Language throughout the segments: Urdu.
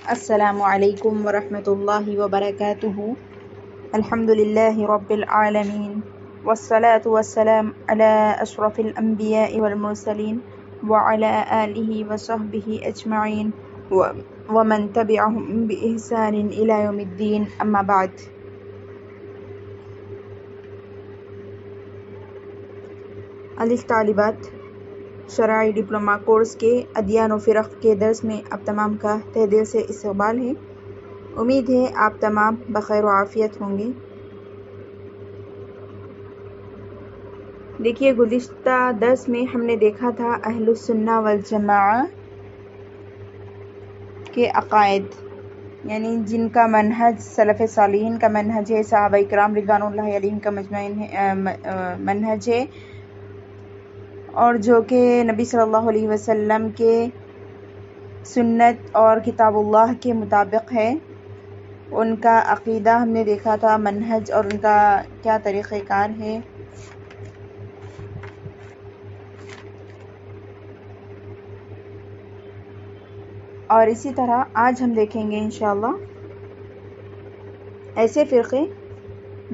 السلام علیکم ورحمۃ اللہ وبرکاتہ۔ الحمد للہ رب العالمین والصلاة والسلام علی اشرف الانبیاء والمرسلین وعلی آلہ وصحبہ اجمعین ومن تبعہم بإحسان الی یوم الدین، اما بعد۔ الف طالبات شرعی ڈپلومہ کورس کے ادیان و فرق کے درس میں آپ تمام کا تہ دل سے استقبال ہے۔ امید ہے آپ تمام بخیر و عافیت ہوں گے۔ دیکھیے، گزشتہ درس میں ہم نے دیکھا تھا اہل السنہ والجماعہ کے عقائد، یعنی جن کا منہج سلف صالحین کا منہج ہے، صحابہ کرام رضوان اللہ علیہم کا منہج ہے، اور جو کہ نبی صلی اللہ علیہ وسلم کے سنت اور کتاب اللہ کے مطابق ہے۔ ان کا عقیدہ ہم نے دیکھا تھا، منہج اور ان کا کیا طریقہ کار ہے۔ اور اسی طرح آج ہم دیکھیں گے انشاءاللہ ایسے فرقے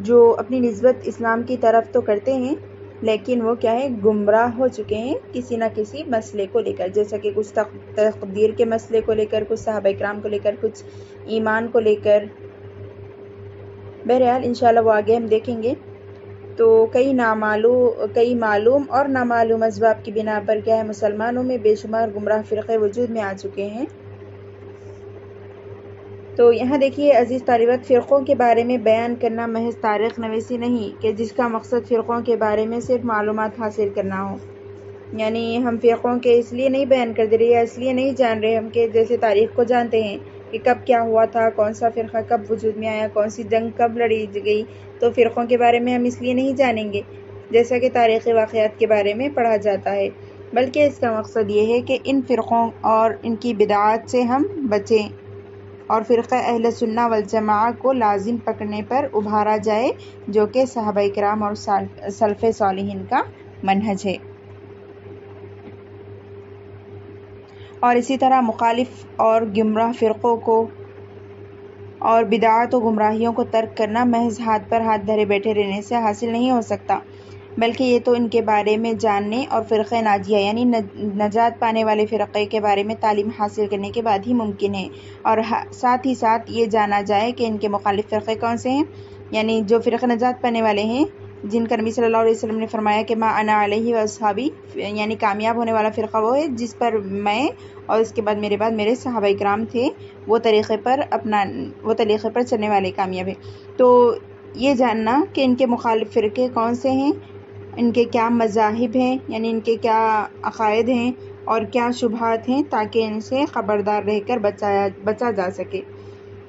جو اپنی نسبت اسلام کی طرف تو کرتے ہیں، لیکن وہ کیا ہے، گمراہ ہو چکے ہیں کسی نہ کسی مسئلے کو لے کر، جیسا کہ کچھ تقدیر کے مسئلے کو لے کر، کچھ صحابہ کرام کو لے کر، کچھ ایمان کو لے کر۔ بہرحال انشاءاللہ وہ آگے ہم دیکھیں گے۔ تو کئی معلوم اور نامعلوم اسباب کی بنا پر کیا ہے، مسلمانوں میں بے شمار گمراہ فرقے وجود میں آ چکے ہیں۔ تو یہاں دیکھیے عزیز طالبات، فرقوں کے بارے میں بیان کرنا محض تاریخ نویسی نہیں کہ جس کا مقصد فرقوں کے بارے میں صرف معلومات حاصل کرنا ہو۔ یعنی ہم فرقوں کے اس لیے نہیں بیان کر دے رہے یا اس لیے نہیں جان رہے ہم کہ جیسے تاریخ کو جانتے ہیں کہ کب کیا ہوا تھا، کون سا فرقہ کب وجود میں آیا، کون سی جنگ کب لڑی گئی، تو فرقوں کے بارے میں ہم اس لیے نہیں جانیں گے جیسا کہ تاریخی واقعات کے بارے میں پڑھا جاتا ہے، بلکہ اس کا مقصد یہ ہے کہ ان فرقوں اور ان کی بدعات سے ہم بچیں اور فرقہ اہل سنہ والجماعہ کو لازم پکڑنے پر ابھارا جائے، جو کہ صحابہ کرام اور سلف صالحین کا منہج ہے۔ اور اسی طرح مخالف اور گمراہ فرقوں کو اور بدعات و گمراہیوں کو ترک کرنا محض ہاتھ پر ہاتھ دھرے بیٹھے رہنے سے حاصل نہیں ہو سکتا، بلکہ یہ تو ان کے بارے میں جاننے اور فرقہ ناجیہ یعنی نجات پانے والے فرقے کے بارے میں تعلیم حاصل کرنے کے بعد ہی ممکن ہے، اور ساتھ ہی ساتھ یہ جانا جائے کہ ان کے مخالف فرقے کون سے ہیں، یعنی جو فرقہ نجات پانے والے ہیں، جن کا نبی صلی اللہ علیہ وسلم نے فرمایا کہ ما انا علیہ واصحابی، یعنی کامیاب ہونے والا فرقہ وہ ہے جس پر میں اور اس کے بعد میرے صحابہ کرام تھے، وہ طریقے پر چلنے والے کامیاب ہیں۔ تو یہ جاننا کہ ان کے مخالف فرقے کون سے ہیں، ان کے کیا مذاہب ہیں، یعنی ان کے کیا عقائد ہیں اور کیا شبہات ہیں، تاکہ ان سے خبردار رہ کر بچا جا سکے۔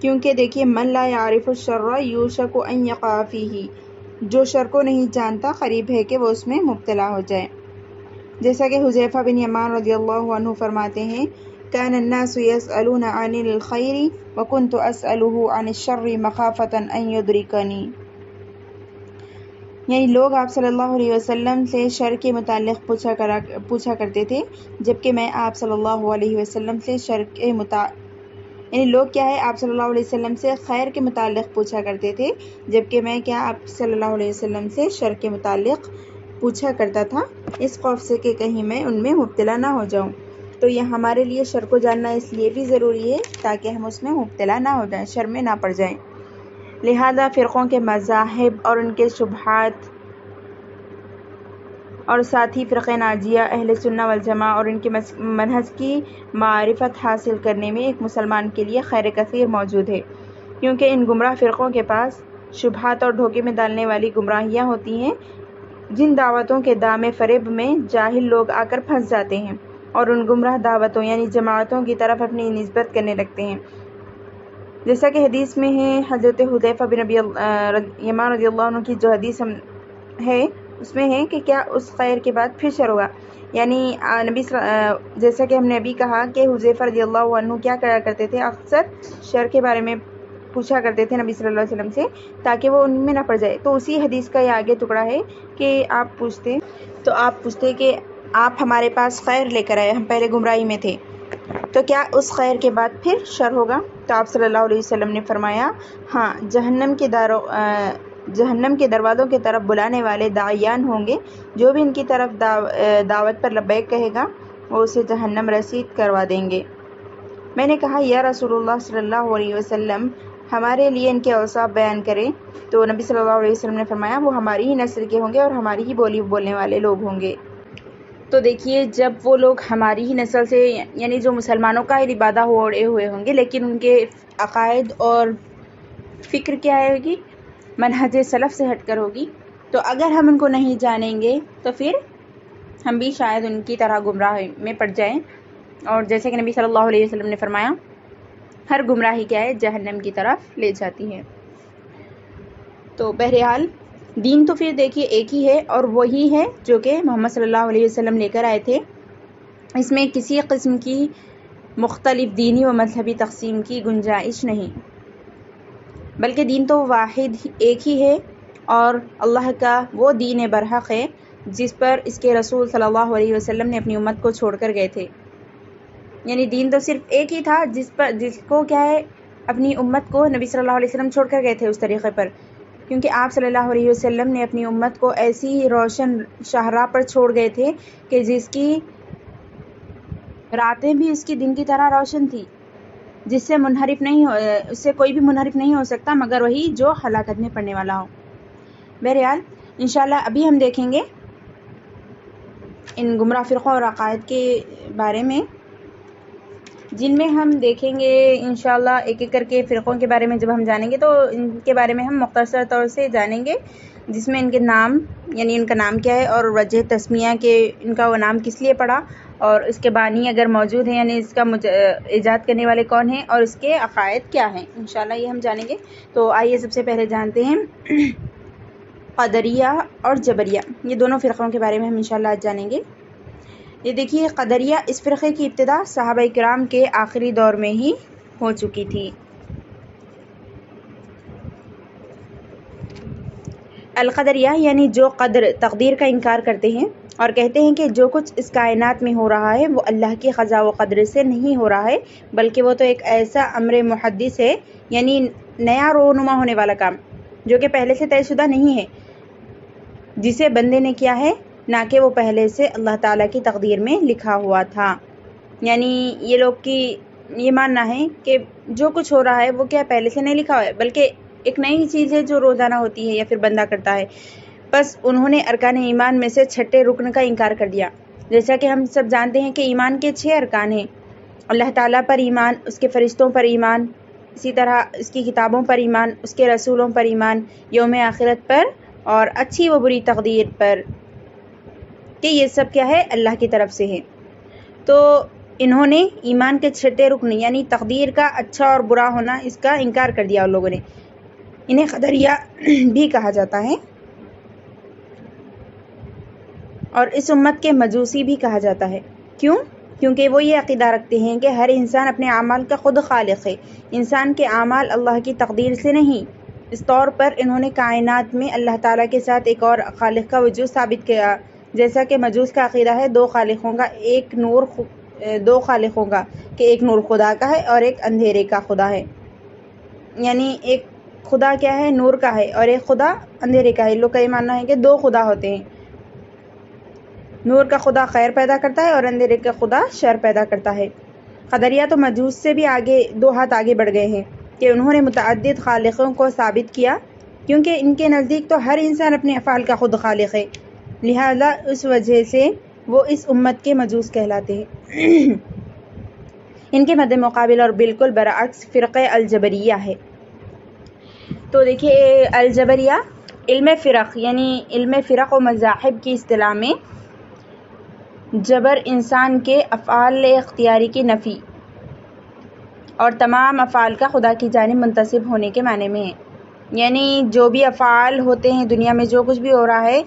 کیونکہ دیکھیے، من لا یعرف الشر یوشک ان یقع فیہ، جو شر کو نہیں جانتا قریب ہے کہ وہ اس میں مبتلا ہو جائے۔ جیسا کہ حذیفہ بن یمان رضی اللہ عنہ فرماتے ہیں، کان الناس یسألون عن الخیر وکنت اسألہ عن الشر مخافۃ ان یدرکنی، یعنی لوگ آپ صلی اللہ علیہ وسلم سے شر کے متعلق پوچھا کرتے تھے، جبکہ میں آپ صلی اللہ علیہ وسلم سے یعنی لوگ کیا ہے، آپ صلی اللہ علیہ وسلم سے خیر کے متعلق پوچھا کرتے تھے، جبکہ میں کیا آپ صلی اللہ علیہ وسلم سے شر کے متعلق پوچھا کرتا تھا، اس خوف سے کہ کہیں میں ان میں مبتلا نہ ہو جاؤں۔ تو یہ ہمارے لیے شر کو جاننا اس لیے بھی ضروری ہے تاکہ ہم اس میں مبتلا نہ ہو جائیں، شر میں نہ پڑ جائیں۔ لہذا فرقوں کے مذاہب اور ان کے شبہات، اور ساتھ ہی فرقہ ناجیہ اہل سنہ والجماعہ اور ان کے منہج کی معرفت حاصل کرنے میں ایک مسلمان کے لیے خیر کثیر موجود ہے، کیونکہ ان گمراہ فرقوں کے پاس شبہات اور دھوکے میں ڈالنے والی گمراہیاں ہوتی ہیں، جن دعوتوں کے دام فریب میں جاہل لوگ آ کر پھنس جاتے ہیں اور ان گمراہ دعوتوں یعنی جماعتوں کی طرف اپنی نسبت کرنے لگتے ہیں، جیسا کہ حدیث میں ہے۔ حضرت حذیفہ بن یمان رضی اللہ عنہ کی جو حدیث ہے اس میں ہے کہ کیا اس خیر کے بعد پھر شر ہوگا، یعنی جیسا کہ ہم نے ابھی کہا کہ حذیفہ رضی اللہ عنہ کیا کرا کرتے تھے، اکثر شر کے بارے میں پوچھا کرتے تھے نبی صلی اللہ علیہ وسلم سے تاکہ وہ ان میں نہ پڑ جائے۔ تو اسی حدیث کا یہ آگے ٹکڑا ہے کہ آپ پوچھتے کہ آپ ہمارے پاس خیر لے کر آئے، ہم پہلے گمراہی میں تھے، تو کیا اس خیر کے بعد پھر شر ہوگا؟ تو آپ صلی اللہ علیہ وسلم نے فرمایا ہاں، جہنم کے دروازوں کی طرف بلانے والے داعیان ہوں گے، جو بھی ان کی طرف دعوت پر لبیک کہے گا وہ اسے جہنم رسید کروا دیں گے۔ میں نے کہا یا رسول اللہ صلی اللہ علیہ وسلم، ہمارے لیے ان کے اوصاف بیان کریں۔ تو نبی صلی اللہ علیہ وسلم نے فرمایا وہ ہماری ہی نسل کے ہوں گے اور ہماری ہی بولی بولنے والے لوگ ہوں گے۔ تو دیکھیے، جب وہ لوگ ہماری ہی نسل سے، یعنی جو مسلمانوں کا ہی لبادہ اوڑھے ہوئے ہوں گے، لیکن ان کے عقائد اور فکر کیا ہوگی؟ منہج سلف سے ہٹ کر ہوگی۔ تو اگر ہم ان کو نہیں جانیں گے تو پھر ہم بھی شاید ان کی طرح گمراہ میں پڑ جائیں، اور جیسے کہ نبی صلی اللہ علیہ وسلم نے فرمایا ہر گمراہی کیا ہے؟ جہنم کی طرف لے جاتی ہے۔ تو بہرحال دین تو پھر دیکھیے ایک ہی ہے، اور وہی ہے جو کہ محمد صلی اللہ علیہ وسلم لے کر آئے تھے۔ اس میں کسی قسم کی مختلف دینی و مذہبی تقسیم کی گنجائش نہیں، بلکہ دین تو واحد ایک ہی ہے، اور اللہ کا وہ دین برحق ہے جس پر اس کے رسول صلی اللہ علیہ وسلم نے اپنی امت کو چھوڑ کر گئے تھے۔ یعنی دین تو صرف ایک ہی تھا جس کو کیا ہے؟ اپنی امت کو نبی صلی اللہ علیہ وسلم چھوڑ کر گئے تھے اس طریقے پر، کیونکہ آپ صلی اللہ علیہ وسلم نے اپنی امت کو ایسی روشن شاہراہ پر چھوڑ گئے تھے کہ جس کی راتیں بھی اس کی دن کی طرح روشن تھی، جس سے اس سے کوئی بھی منحرف نہیں ہو سکتا مگر وہی جو ہلاکت میں پڑنے والا ہو۔ بہرحال انشاءاللہ ابھی ہم دیکھیں گے ان گمراہ فرقوں اور عقائد کے بارے میں، جن میں ہم دیکھیں گے انشاءاللہ ایک ایک کر کے فرقوں کے بارے میں جب ہم جانیں گے تو ان کے بارے میں ہم مختصر طور سے جانیں گے، جس میں ان کے نام، یعنی ان کا نام کیا ہے اور وجہ تسمیہ کے ان کا وہ نام کس لیے پڑا، اور اس کے بانی اگر موجود ہیں یعنی اس کا ایجاد کرنے والے کون ہیں، اور اس کے عقائد کیا ہیں، انشاءاللہ یہ ہم جانیں گے۔ تو آئیے سب سے پہلے جانتے ہیں قدریہ اور جبریہ، یہ دونوں فرقوں کے بارے میں ہم انشاءاللہ آج جانیں گے۔ یہ دیکھیے قدریہ، اس فرقے کی ابتدا صحابہ کرام کے آخری دور میں ہی ہو چکی تھی۔ القدریہ یعنی جو تقدیر کا انکار کرتے ہیں اور کہتے ہیں کہ جو کچھ اس کائنات میں ہو رہا ہے وہ اللہ کی قضاء و قدر سے نہیں ہو رہا ہے، بلکہ وہ تو ایک ایسا امر محدث ہے، یعنی نیا رونما ہونے والا کام جو کہ پہلے سے طے شدہ نہیں ہے، جسے بندے نے کیا ہے، نہ کہ وہ پہلے سے اللہ تعالیٰ کی تقدیر میں لکھا ہوا تھا۔ یعنی یہ لوگ کی یہ ماننا ہے کہ جو کچھ ہو رہا ہے وہ کیا پہلے سے نہیں لکھا ہوا ہے، بلکہ ایک نئی چیز ہے جو روزانہ ہوتی ہے یا پھر بندہ کرتا ہے۔ بس انہوں نے ارکان ایمان میں سے چھٹے رکن کا انکار کر دیا۔ جیسا کہ ہم سب جانتے ہیں کہ ایمان کے 6 ارکان ہیں: اللہ تعالیٰ پر ایمان، اس کے فرشتوں پر ایمان، اسی طرح اس کی کتابوں پر ایمان، اس کے رسولوں پر ایمان، یوم آخرت پر، اور اچھی و بری تقدیر پر، کہ یہ سب کیا ہے؟ اللہ کی طرف سے ہے۔ تو انہوں نے ایمان کے چھٹے رکن یعنی تقدیر کا اچھا اور برا ہونا، اس کا انکار کر دیا ان لوگوں نے۔ انہیں قدریہ بھی کہا جاتا ہے، اور اس امت کے مجوسی بھی کہا جاتا ہے۔ کیوں؟ کیونکہ وہ یہ عقیدہ رکھتے ہیں کہ ہر انسان اپنے اعمال کا خود خالق ہے، انسان کے اعمال اللہ کی تقدیر سے نہیں۔ اس طور پر انہوں نے کائنات میں اللہ تعالیٰ کے ساتھ ایک اور خالق کا وجود ثابت کیا، جیسا کہ مجوس کا عقیدہ ہے دو خالقوں کا، کہ ایک نور خدا کا ہے اور ایک اندھیرے کا خدا ہے، یعنی ایک خدا کیا ہے؟ نور کا ہے، اور ایک خدا اندھیرے کا ہے۔ لوگ کا یہ ماننا ہے کہ 2 خدا ہوتے ہیں، نور کا خدا خیر پیدا کرتا ہے اور اندھیرے کا خدا شر پیدا کرتا ہے۔ قدریہ تو مجوس سے بھی 2 ہاتھ آگے بڑھ گئے ہیں کہ انہوں نے متعدد خالقوں کو ثابت کیا، کیونکہ ان کے نزدیک تو ہر انسان اپنے افعال کا خود خالق ہے، لہذا اس وجہ سے وہ اس امت کے مجوس کہلاتے ہیں۔ ان کے مد مقابل اور بالکل برعکس فرقہ الجبریہ ہے۔ تو دیکھیے الجبریہ علم فرق، یعنی علم فرق و مذاہب کی اصطلاح میں جبر انسان کے افعال اختیاری کی نفی اور تمام افعال کا خدا کی جانب منتسب ہونے کے معنی میں ہے۔ یعنی جو بھی افعال ہوتے ہیں دنیا میں، جو کچھ بھی ہو رہا ہے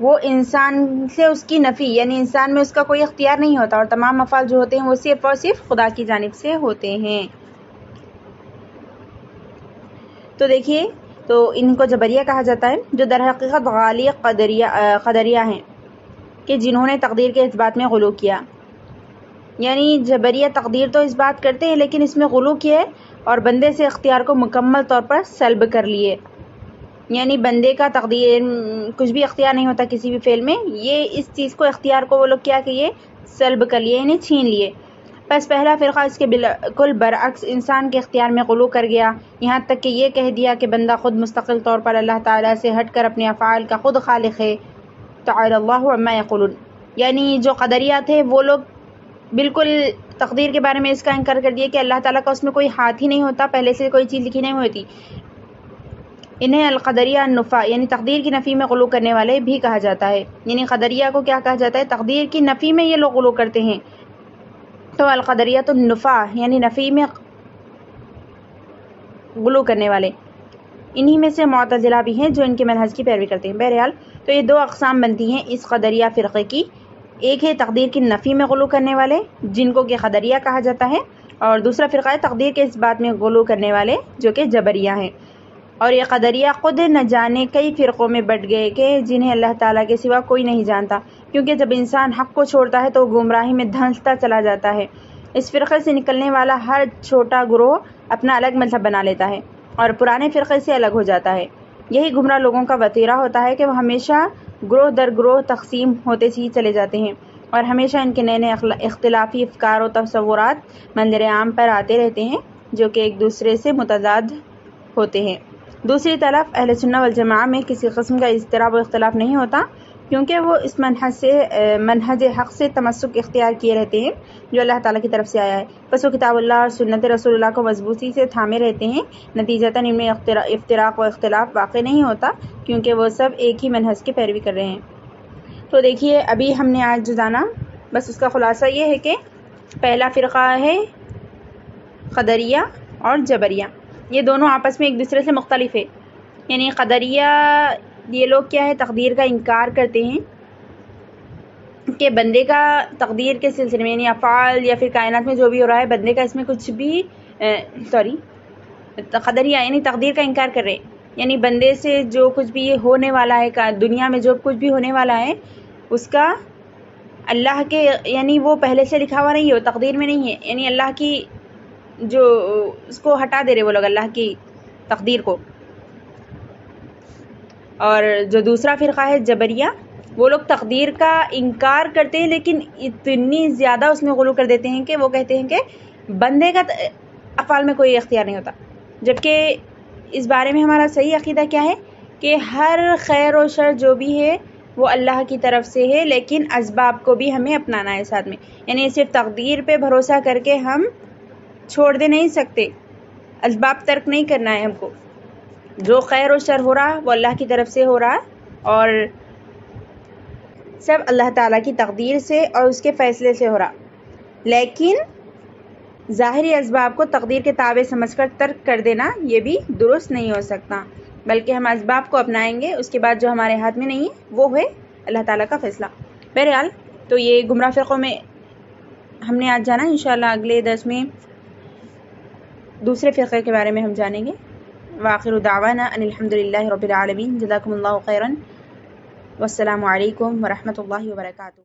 وہ انسان سے اس کی نفی، یعنی انسان میں اس کا کوئی اختیار نہیں ہوتا، اور تمام افعال جو ہوتے ہیں وہ صرف اور صرف خدا کی جانب سے ہوتے ہیں۔ تو دیکھیے، تو ان کو جبریہ کہا جاتا ہے، جو در حقیقت غالی قدریہ ہیں، کہ جنہوں نے تقدیر کے اثبات میں غلو کیا۔ یعنی جبریہ تقدیر تو اس بات کرتے ہیں لیکن اس میں غلو کیا ہے اور بندے سے اختیار کو مکمل طور پر سلب کر لیے. یعنی بندے کا تقدیر کچھ بھی اختیار نہیں ہوتا کسی بھی فعل میں، یہ اس چیز کو اختیار کو وہ لوگ کیا کہ یہ سلب کر لیے یعنی چھین لیے. بس پہلا فرقہ اس کے بالکل برعکس انسان کے اختیار میں غلو کر گیا، یہاں تک کہ یہ کہہ دیا کہ بندہ خود مستقل طور پر اللہ تعالیٰ سے ہٹ کر اپنے افعال کا خود خالق ہے. تعالی اللہ عما یقولون. یعنی جو قدریہ تھے وہ لوگ بالکل تقدیر کے بارے میں اس کا انکار کر دیا کہ اللہ تعالیٰ کا اس میں کوئی ہاتھ ہی نہیں ہوتا، پہلے سے کوئی چیز لکھی نہیں ہوتی. انہیں القدریہ النفا یعنی تقدیر کی نفی میں غلو کرنے والے بھی کہا جاتا ہے. یعنی قدریہ کو کیا کہا جاتا ہے؟ تقدیر کی نفی میں یہ لوگ غلو کرتے ہیں. تو القدریہ تو النفا یعنی نفی میں غلو کرنے والے. انہی میں سے معتزلہ بھی ہیں جو ان کے منہج کی پیروی کرتے ہیں. بہرحال تو یہ دو اقسام بنتی ہیں اس قدریہ فرقے کی. ایک ہے تقدیر کی نفی میں غلو کرنے والے جن کو کہ قدریہ کہا جاتا ہے، اور دوسرا فرقہ ہے تقدیر کے اس بات میں غلو کرنے والے جو کہ جبریہ ہیں. اور یہ قدریہ خود نہ جانے کئی فرقوں میں بٹ گئے کہ جنہیں اللہ تعالیٰ کے سوا کوئی نہیں جانتا، کیونکہ جب انسان حق کو چھوڑتا ہے تو گمراہی میں دھنستا چلا جاتا ہے. اس فرقے سے نکلنے والا ہر چھوٹا گروہ اپنا الگ مذہب بنا لیتا ہے اور پرانے فرقے سے الگ ہو جاتا ہے. یہی گمراہ لوگوں کا وتیرہ ہوتا ہے کہ وہ ہمیشہ گروہ در گروہ تقسیم ہوتے ہی چلے جاتے ہیں اور ہمیشہ ان کے نئے نئے اختلافی افکار و تصورات منظر عام پر آتے رہتے ہیں جو کہ ایک دوسرے سے متضاد ہوتے ہیں. دوسری طرف اہل سنہ والجماعہ میں کسی قسم کا اضطراب و اختلاف نہیں ہوتا، کیونکہ وہ اس منہج حق سے تمسک اختیار کیے رہتے ہیں جو اللہ تعالیٰ کی طرف سے آیا ہے. بس وہ کتاب اللہ اور سنت رسول اللہ کو مضبوطی سے تھامے رہتے ہیں. نتیجتاً ان میں افتراق و اختلاف واقع نہیں ہوتا کیونکہ وہ سب ایک ہی منہج کی پیروی کر رہے ہیں. تو دیکھیے ابھی ہم نے آج جو جانا بس اس کا خلاصہ یہ ہے کہ پہلا فرقہ ہے قدریہ اور جبریہ. یہ دونوں آپس میں ایک دوسرے سے مختلف ہے. یعنی قدریہ یہ لوگ کیا ہے تقدیر کا انکار کرتے ہیں کہ بندے کا تقدیر کے سلسلے میں یعنی افعال یا پھر کائنات میں جو بھی ہو رہا ہے بندے کا اس میں کچھ بھی قدریہ یعنی تقدیر کا انکار کر رہے ہیں. یعنی بندے سے جو کچھ بھی ہونے والا ہے دنیا میں جو کچھ بھی ہونے والا ہے اس کا اللہ کے یعنی وہ پہلے سے لکھا ہوا نہیں ہے، وہ تقدیر میں نہیں ہے. یعنی اللہ کی جو اس کو ہٹا دے رہے وہ لوگ اللہ کی تقدیر کو. اور جو دوسرا فرقہ ہے جبریہ وہ لوگ تقدیر کا انکار کرتے ہیں لیکن اتنی زیادہ اس میں غلو کر دیتے ہیں کہ وہ کہتے ہیں کہ بندے کا افعال میں کوئی اختیار نہیں ہوتا، جبکہ اس بارے میں ہمارا صحیح عقیدہ کیا ہے کہ ہر خیر و شر جو بھی ہے وہ اللہ کی طرف سے ہے، لیکن اسباب کو بھی ہمیں اپنانا ہے ساتھ میں. یعنی صرف تقدیر پہ بھروسہ کر کے ہم چھوڑ دے نہیں سکتے، اسباب ترک نہیں کرنا ہے ہم کو. جو خیر و شر ہو رہا وہ اللہ کی طرف سے ہو رہا اور سب اللہ تعالیٰ کی تقدیر سے اور اس کے فیصلے سے ہو رہا، لیکن ظاہری اسباب کو تقدیر کے تابع سمجھ کر ترک کر دینا یہ بھی درست نہیں ہو سکتا، بلکہ ہم اسباب کو اپنائیں گے. اس کے بعد جو ہمارے ہاتھ میں نہیں ہے وہ ہے اللہ تعالیٰ کا فیصلہ. بہرحال تو یہ گمراہ فرقوں میں ہم نے آج جانا. انشاءاللہ اگلے درس میں دوسرے فرقے کے بارے میں ہم جانیں گے. وآخر دعوانا ان الحمدللہ رب العالمین. جزاکم اللہ خیرا والسلام علیکم ورحمۃ اللہ وبرکاتہ.